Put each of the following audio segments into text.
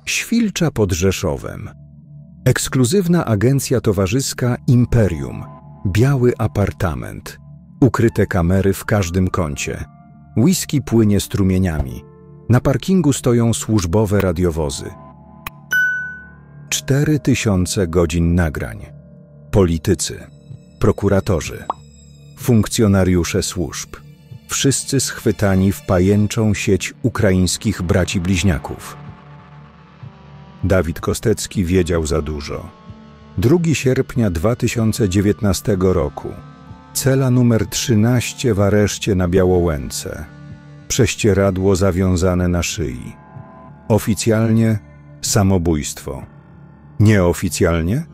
Świlcza pod Rzeszowem. Ekskluzywna agencja towarzyska Imperium. Biały apartament. Ukryte kamery w każdym kącie. Whisky płynie strumieniami. Na parkingu stoją służbowe radiowozy. 4000 godzin nagrań. Politycy, prokuratorzy, funkcjonariusze służb. Wszyscy schwytani w pajęczą sieć ukraińskich braci bliźniaków. Dawid Kostecki wiedział za dużo. 2 sierpnia 2019 roku. Cela numer 13 w areszcie na Białołęce. Prześcieradło zawiązane na szyi. Oficjalnie samobójstwo. Nieoficjalnie?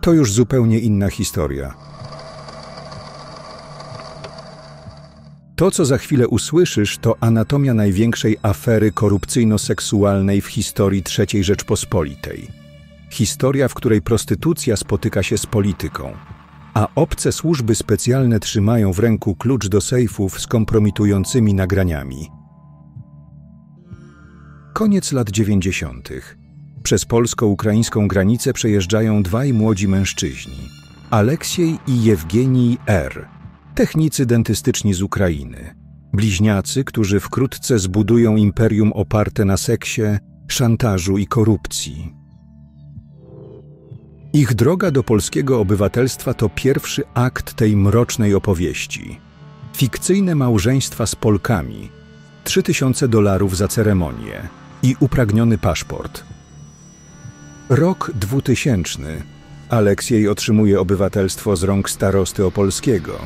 To już zupełnie inna historia. To, co za chwilę usłyszysz, to anatomia największej afery korupcyjno-seksualnej w historii III Rzeczpospolitej. Historia, w której prostytucja spotyka się z polityką, a obce służby specjalne trzymają w ręku klucz do sejfów z kompromitującymi nagraniami. Koniec lat 90. Przez polsko-ukraińską granicę przejeżdżają dwaj młodzi mężczyźni. Aleksiej i Jewgenij R., technicy dentystyczni z Ukrainy. Bliźniacy, którzy wkrótce zbudują imperium oparte na seksie, szantażu i korupcji. Ich droga do polskiego obywatelstwa to pierwszy akt tej mrocznej opowieści. Fikcyjne małżeństwa z Polkami, $3000 za ceremonię i upragniony paszport. Rok 2000. Aleksiej otrzymuje obywatelstwo z rąk starosty opolskiego.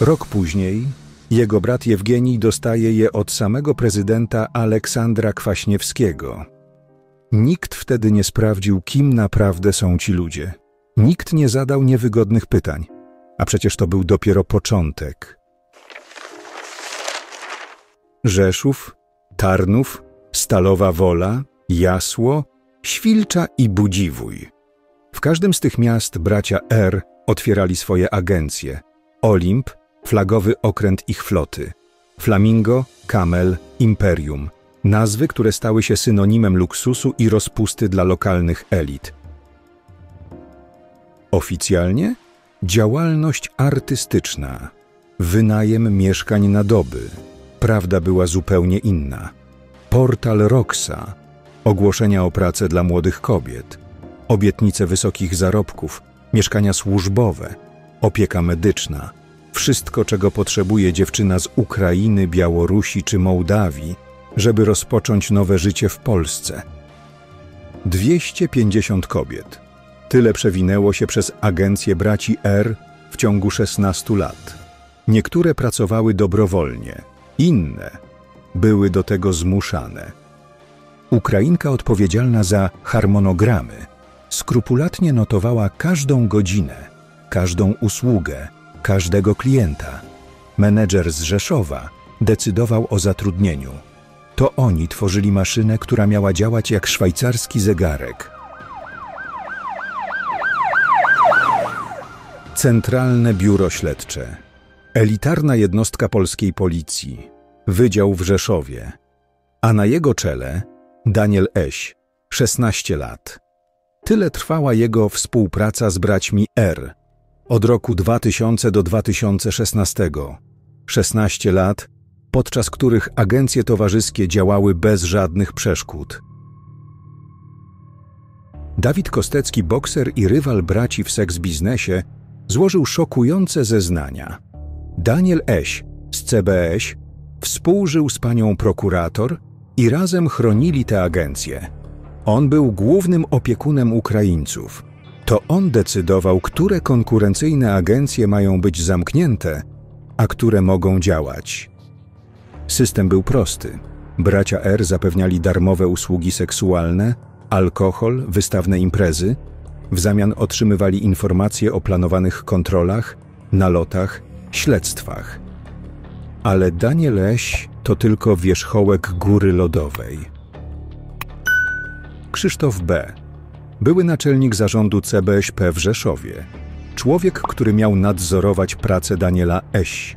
Rok później jego brat Jewgenij dostaje je od samego prezydenta Aleksandra Kwaśniewskiego. Nikt wtedy nie sprawdził, kim naprawdę są ci ludzie. Nikt nie zadał niewygodnych pytań, a przecież to był dopiero początek. Rzeszów, Tarnów, Stalowa Wola, Jasło, Świlcza i Budziwój. W każdym z tych miast bracia R. otwierali swoje agencje. Olimp, flagowy okręt ich floty. Flamingo, Kamel, Imperium. Nazwy, które stały się synonimem luksusu i rozpusty dla lokalnych elit. Oficjalnie działalność artystyczna. Wynajem mieszkań na doby. Prawda była zupełnie inna. Portal Roxa. Ogłoszenia o pracę dla młodych kobiet. Obietnice wysokich zarobków. Mieszkania służbowe. Opieka medyczna. Wszystko, czego potrzebuje dziewczyna z Ukrainy, Białorusi czy Mołdawii, żeby rozpocząć nowe życie w Polsce. 250 kobiet. Tyle przewinęło się przez agencję braci R. w ciągu 16 lat. Niektóre pracowały dobrowolnie, inne były do tego zmuszane. Ukrainka odpowiedzialna za harmonogramy skrupulatnie notowała każdą godzinę, każdą usługę, każdego klienta. Menedżer z Rzeszowa decydował o zatrudnieniu. To oni tworzyli maszynę, która miała działać jak szwajcarski zegarek. Centralne Biuro Śledcze. Elitarna jednostka polskiej policji. Wydział w Rzeszowie. A na jego czele Daniel Eś, 16 lat. Tyle trwała jego współpraca z braćmi R. Od roku 2000 do 2016. 16 lat, podczas których agencje towarzyskie działały bez żadnych przeszkód. Dawid Kostecki, bokser i rywal braci w seks-biznesie, złożył szokujące zeznania. Daniel Eś z CBŚ współżył z panią prokurator i razem chronili tę agencję. On był głównym opiekunem Ukraińców. To on decydował, które konkurencyjne agencje mają być zamknięte, a które mogą działać. System był prosty. Bracia R. zapewniali darmowe usługi seksualne, alkohol, wystawne imprezy. W zamian otrzymywali informacje o planowanych kontrolach, nalotach, śledztwach. Ale Daniel Eś to tylko wierzchołek góry lodowej. Krzysztof B., były naczelnik zarządu CBŚP w Rzeszowie. Człowiek, który miał nadzorować pracę Daniela Eś.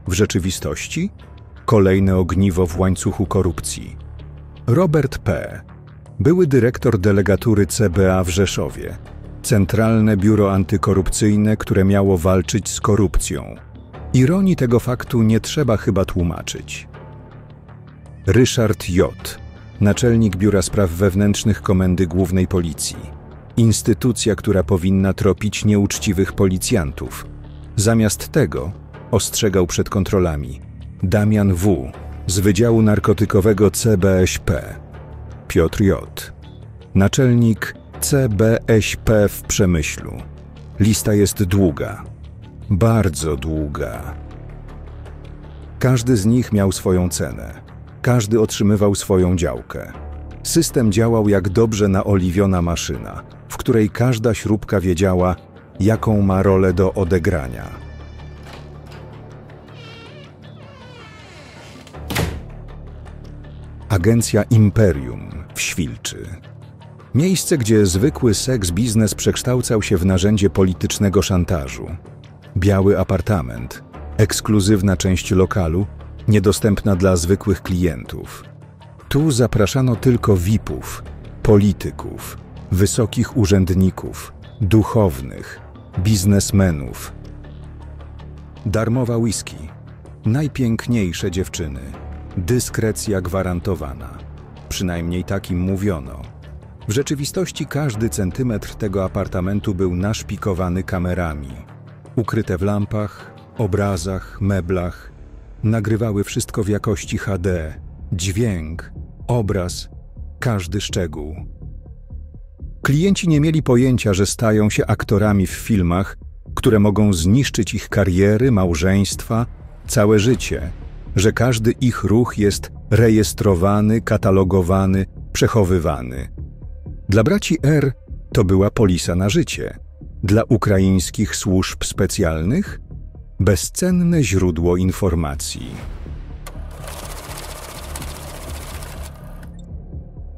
W rzeczywistości kolejne ogniwo w łańcuchu korupcji. Robert P., Były dyrektor delegatury CBA w Rzeszowie, Centralne Biuro Antykorupcyjne, które miało walczyć z korupcją. Ironii tego faktu nie trzeba chyba tłumaczyć. Ryszard J., naczelnik Biura Spraw Wewnętrznych Komendy Głównej Policji. Instytucja, która powinna tropić nieuczciwych policjantów. Zamiast tego ostrzegał przed kontrolami Damian W. z Wydziału Narkotykowego CBŚP. Piotr J., naczelnik CBŚP w Przemyślu. Lista jest długa, bardzo długa. Każdy z nich miał swoją cenę, każdy otrzymywał swoją działkę. System działał jak dobrze naoliwiona maszyna, w której każda śrubka wiedziała, jaką ma rolę do odegrania. Agencja Imperium w Świlczy. Miejsce, gdzie zwykły seks biznes przekształcał się w narzędzie politycznego szantażu. Biały apartament, ekskluzywna część lokalu, niedostępna dla zwykłych klientów. Tu zapraszano tylko VIP-ów, polityków, wysokich urzędników, duchownych, biznesmenów. Darmowa whisky, najpiękniejsze dziewczyny, dyskrecja gwarantowana. Przynajmniej tak im mówiono. W rzeczywistości każdy centymetr tego apartamentu był naszpikowany kamerami. Ukryte w lampach, obrazach, meblach. Nagrywały wszystko w jakości HD. Dźwięk, obraz, każdy szczegół. Klienci nie mieli pojęcia, że stają się aktorami w filmach, które mogą zniszczyć ich kariery, małżeństwa, całe życie, że każdy ich ruch jest rejestrowany, katalogowany, przechowywany. Dla braci R to była polisa na życie. Dla ukraińskich służb specjalnych bezcenne źródło informacji.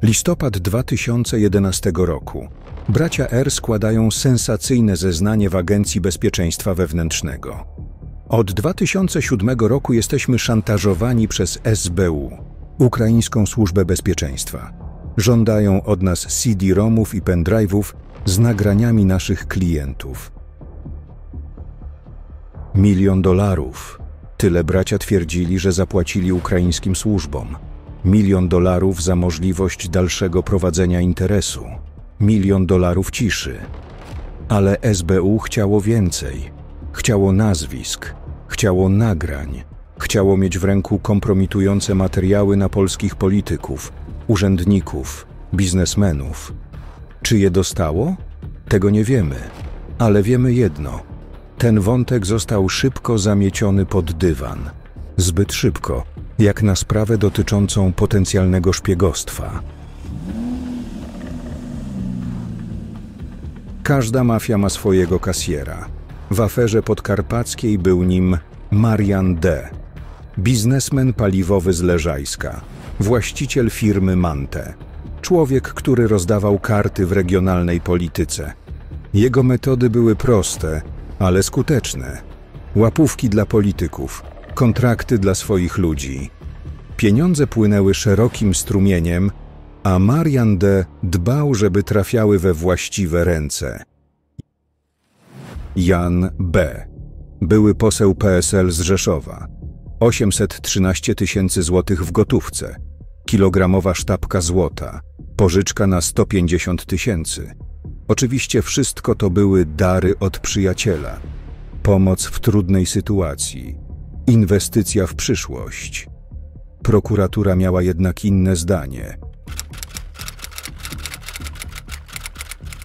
Listopad 2011 roku. Bracia R składają sensacyjne zeznanie w Agencji Bezpieczeństwa Wewnętrznego. Od 2007 roku jesteśmy szantażowani przez SBU, Ukraińską Służbę Bezpieczeństwa. Żądają od nas CD-ROMów i pendrive'ów z nagraniami naszych klientów. $1 milion. Tyle bracia twierdzili, że zapłacili ukraińskim służbom. $1 milion za możliwość dalszego prowadzenia interesu. $1 milion ciszy. Ale SBU chciało więcej. Chciało nazwisk, chciało nagrań, chciało mieć w ręku kompromitujące materiały na polskich polityków, urzędników, biznesmenów. Czy je dostało? Tego nie wiemy, ale wiemy jedno. Ten wątek został szybko zamieciony pod dywan. Zbyt szybko, jak na sprawę dotyczącą potencjalnego szpiegostwa. Każda mafia ma swojego kasjera. W aferze podkarpackiej był nim Marian D., biznesmen paliwowy z Leżajska, właściciel firmy Mante, człowiek, który rozdawał karty w regionalnej polityce. Jego metody były proste, ale skuteczne. Łapówki dla polityków, kontrakty dla swoich ludzi. Pieniądze płynęły szerokim strumieniem, a Marian D. dbał, żeby trafiały we właściwe ręce. Jan B., były poseł PSL z Rzeszowa. 813 000 złotych w gotówce, kilogramowa sztabka złota, pożyczka na 150 000. Oczywiście wszystko to były dary od przyjaciela. Pomoc w trudnej sytuacji, inwestycja w przyszłość. Prokuratura miała jednak inne zdanie.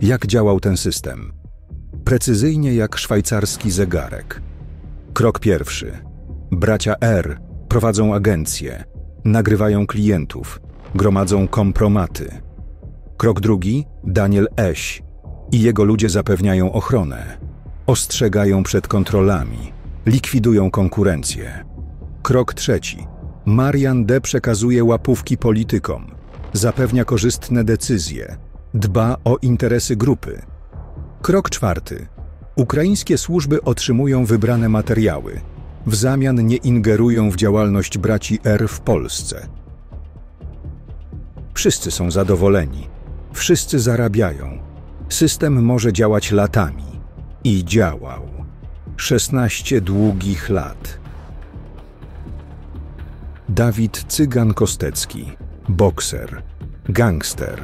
Jak działał ten system? Precyzyjnie jak szwajcarski zegarek. Krok pierwszy. Bracia R. prowadzą agencję, nagrywają klientów, gromadzą kompromaty. Krok drugi. Daniel Eś i jego ludzie zapewniają ochronę, ostrzegają przed kontrolami, likwidują konkurencję. Krok trzeci. Marian D. przekazuje łapówki politykom, zapewnia korzystne decyzje, dba o interesy grupy. Krok czwarty. Ukraińskie służby otrzymują wybrane materiały, w zamian nie ingerują w działalność braci R w Polsce. Wszyscy są zadowoleni. Wszyscy zarabiają. System może działać latami. I działał. 16 długich lat. Dawid Cygan-Kostecki, bokser, gangster,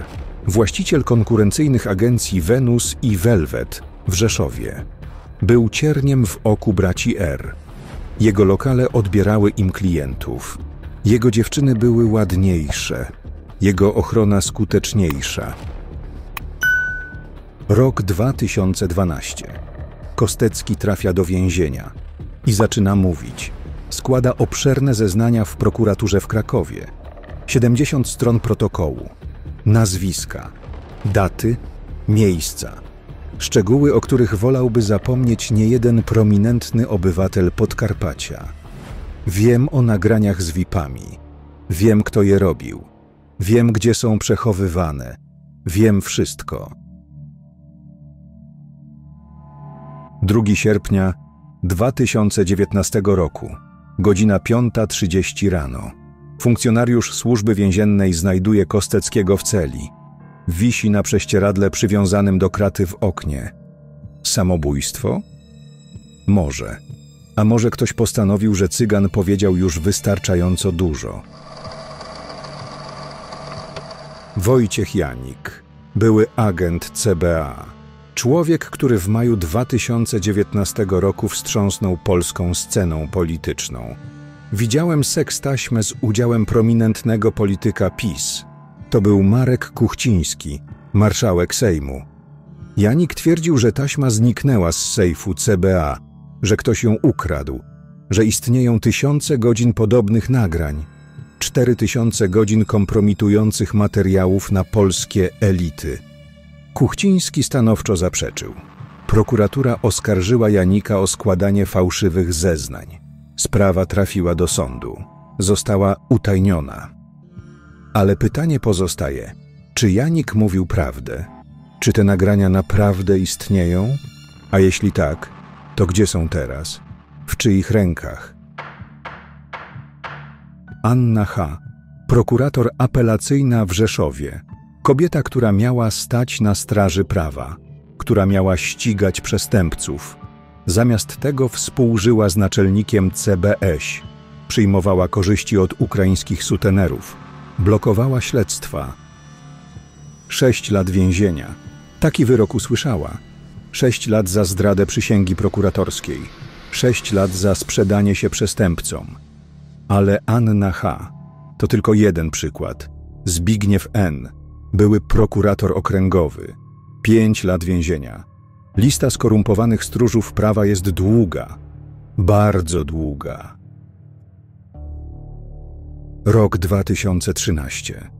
właściciel konkurencyjnych agencji Venus i Velvet w Rzeszowie. Był cierniem w oku braci R. Jego lokale odbierały im klientów. Jego dziewczyny były ładniejsze. Jego ochrona skuteczniejsza. Rok 2012. Kostecki trafia do więzienia i zaczyna mówić. Składa obszerne zeznania w prokuraturze w Krakowie. 70 stron protokołu. Nazwiska, daty, miejsca. Szczegóły, o których wolałby zapomnieć niejeden prominentny obywatel Podkarpacia. Wiem o nagraniach z VIP-ami. Wiem, kto je robił. Wiem, gdzie są przechowywane. Wiem wszystko. 2 sierpnia 2019 roku, godzina 5:30 rano. Funkcjonariusz służby więziennej znajduje Kosteckiego w celi. Wisi na prześcieradle przywiązanym do kraty w oknie. Samobójstwo? Może. A może ktoś postanowił, że Cygan powiedział już wystarczająco dużo. Wojciech Janik, były agent CBA. Człowiek, który w maju 2019 roku wstrząsnął polską sceną polityczną. Widziałem sekstaśmę z udziałem prominentnego polityka PiS. To był Marek Kuchciński, marszałek Sejmu. Janik twierdził, że taśma zniknęła z sejfu CBA, że ktoś ją ukradł, że istnieją tysiące godzin podobnych nagrań, 4000 godzin kompromitujących materiałów na polskie elity. Kuchciński stanowczo zaprzeczył. Prokuratura oskarżyła Janika o składanie fałszywych zeznań. Sprawa trafiła do sądu. Została utajniona. Ale pytanie pozostaje, czy Janik mówił prawdę? Czy te nagrania naprawdę istnieją? A jeśli tak, to gdzie są teraz? W czyich rękach? Anna H., prokurator apelacyjna w Rzeszowie. Kobieta, która miała stać na straży prawa, która miała ścigać przestępców. Zamiast tego współżyła z naczelnikiem CBŚ, przyjmowała korzyści od ukraińskich sutenerów, blokowała śledztwa. 6 lat więzienia. Taki wyrok usłyszała. 6 lat za zdradę przysięgi prokuratorskiej. 6 lat za sprzedanie się przestępcom. Ale Anna H. to tylko jeden przykład. Zbigniew N. były prokurator okręgowy. 5 lat więzienia. Lista skorumpowanych stróżów prawa jest długa. Bardzo długa. Rok 2013.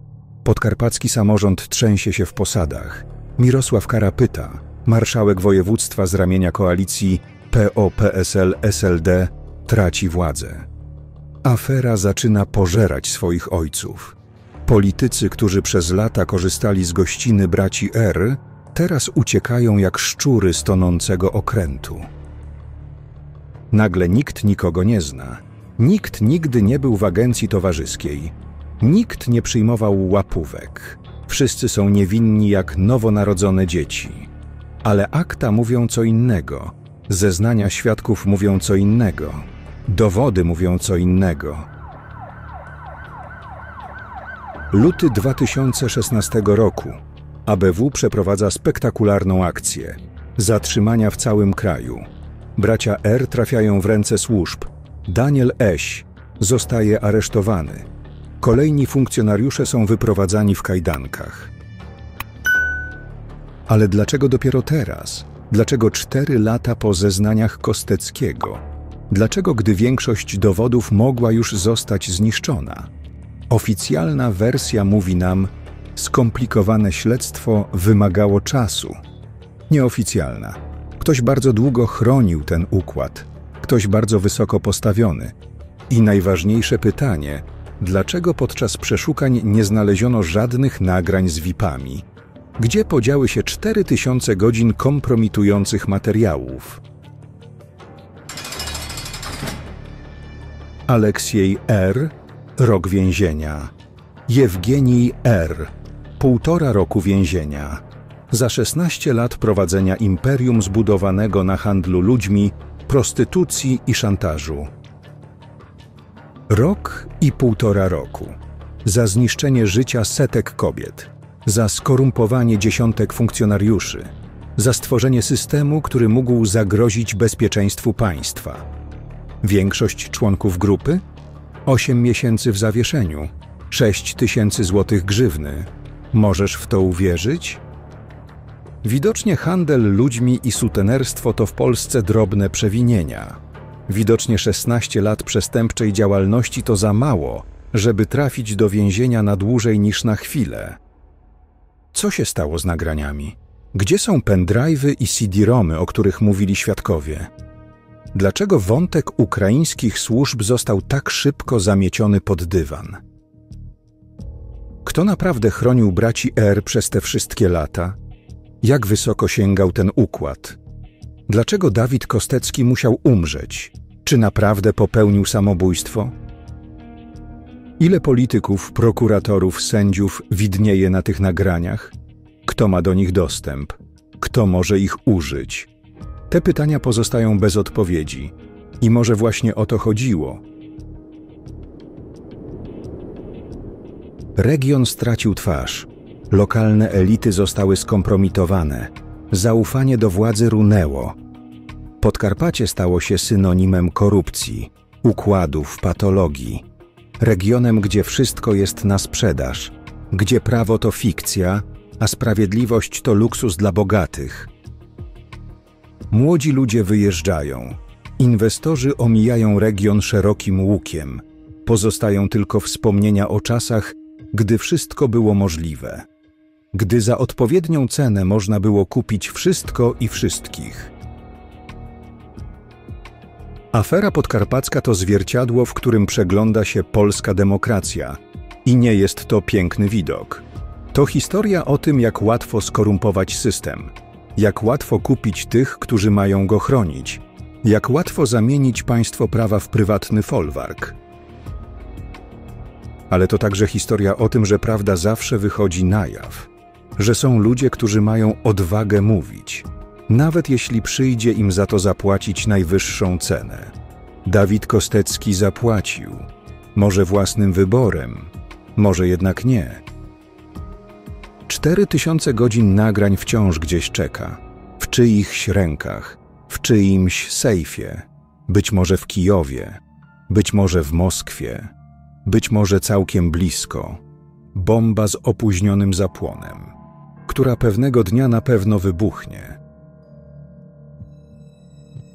Podkarpacki samorząd trzęsie się w posadach. Mirosław Karapyta, marszałek województwa z ramienia koalicji PO-PSL-SLD, traci władzę. Afera zaczyna pożerać swoich ojców. Politycy, którzy przez lata korzystali z gościny braci R., teraz uciekają jak szczury z tonącego okrętu. Nagle nikt nikogo nie zna. Nikt nigdy nie był w agencji towarzyskiej. Nikt nie przyjmował łapówek. Wszyscy są niewinni jak nowonarodzone dzieci. Ale akta mówią co innego. Zeznania świadków mówią co innego. Dowody mówią co innego. Luty 2016 roku. ABW przeprowadza spektakularną akcję. Zatrzymania w całym kraju. Bracia R. trafiają w ręce służb. Daniel Eś zostaje aresztowany. Kolejni funkcjonariusze są wyprowadzani w kajdankach. Ale dlaczego dopiero teraz? Dlaczego 4 lata po zeznaniach Kosteckiego? Dlaczego, gdy większość dowodów mogła już zostać zniszczona? Oficjalna wersja mówi nam, skomplikowane śledztwo wymagało czasu. Nieoficjalna. Ktoś bardzo długo chronił ten układ. Ktoś bardzo wysoko postawiony. I najważniejsze pytanie, dlaczego podczas przeszukań nie znaleziono żadnych nagrań z VIP-ami? Gdzie podziały się 4000 godzin kompromitujących materiałów? Aleksiej R., rok więzienia. Jewgenij R., 1,5 roku więzienia za 16 lat prowadzenia imperium zbudowanego na handlu ludźmi, prostytucji i szantażu. 1,5 roku za zniszczenie życia setek kobiet, za skorumpowanie dziesiątek funkcjonariuszy, za stworzenie systemu, który mógł zagrozić bezpieczeństwu państwa. Większość członków grupy? 8 miesięcy w zawieszeniu, 6 000 złotych grzywny. Możesz w to uwierzyć? Widocznie handel ludźmi i sutenerstwo to w Polsce drobne przewinienia. Widocznie 16 lat przestępczej działalności to za mało, żeby trafić do więzienia na dłużej niż na chwilę. Co się stało z nagraniami? Gdzie są pendrive'y i CD-romy, o których mówili świadkowie? Dlaczego wątek ukraińskich służb został tak szybko zamieciony pod dywan? Kto naprawdę chronił braci R przez te wszystkie lata? Jak wysoko sięgał ten układ? Dlaczego Dawid Kostecki musiał umrzeć? Czy naprawdę popełnił samobójstwo? Ile polityków, prokuratorów, sędziów widnieje na tych nagraniach? Kto ma do nich dostęp? Kto może ich użyć? Te pytania pozostają bez odpowiedzi. I może właśnie o to chodziło. Region stracił twarz. Lokalne elity zostały skompromitowane. Zaufanie do władzy runęło. Podkarpacie stało się synonimem korupcji, układów, patologii. Regionem, gdzie wszystko jest na sprzedaż, gdzie prawo to fikcja, a sprawiedliwość to luksus dla bogatych. Młodzi ludzie wyjeżdżają. Inwestorzy omijają region szerokim łukiem. Pozostają tylko wspomnienia o czasach, gdy wszystko było możliwe. Gdy za odpowiednią cenę można było kupić wszystko i wszystkich. Afera podkarpacka to zwierciadło, w którym przegląda się polska demokracja. I nie jest to piękny widok. To historia o tym, jak łatwo skorumpować system. Jak łatwo kupić tych, którzy mają go chronić. Jak łatwo zamienić państwo prawa w prywatny folwark. Ale to także historia o tym, że prawda zawsze wychodzi na jaw. Że są ludzie, którzy mają odwagę mówić. Nawet jeśli przyjdzie im za to zapłacić najwyższą cenę. Dawid Kostecki zapłacił. Może własnym wyborem, może jednak nie. 4000 godzin nagrań wciąż gdzieś czeka. W czyichś rękach, w czyimś sejfie. Być może w Kijowie, być może w Moskwie, być może całkiem blisko. Bomba z opóźnionym zapłonem, która pewnego dnia na pewno wybuchnie.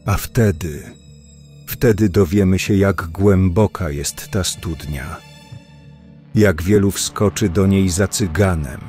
A wtedy dowiemy się, jak głęboka jest ta studnia. Jak wielu wskoczy do niej za cyganem,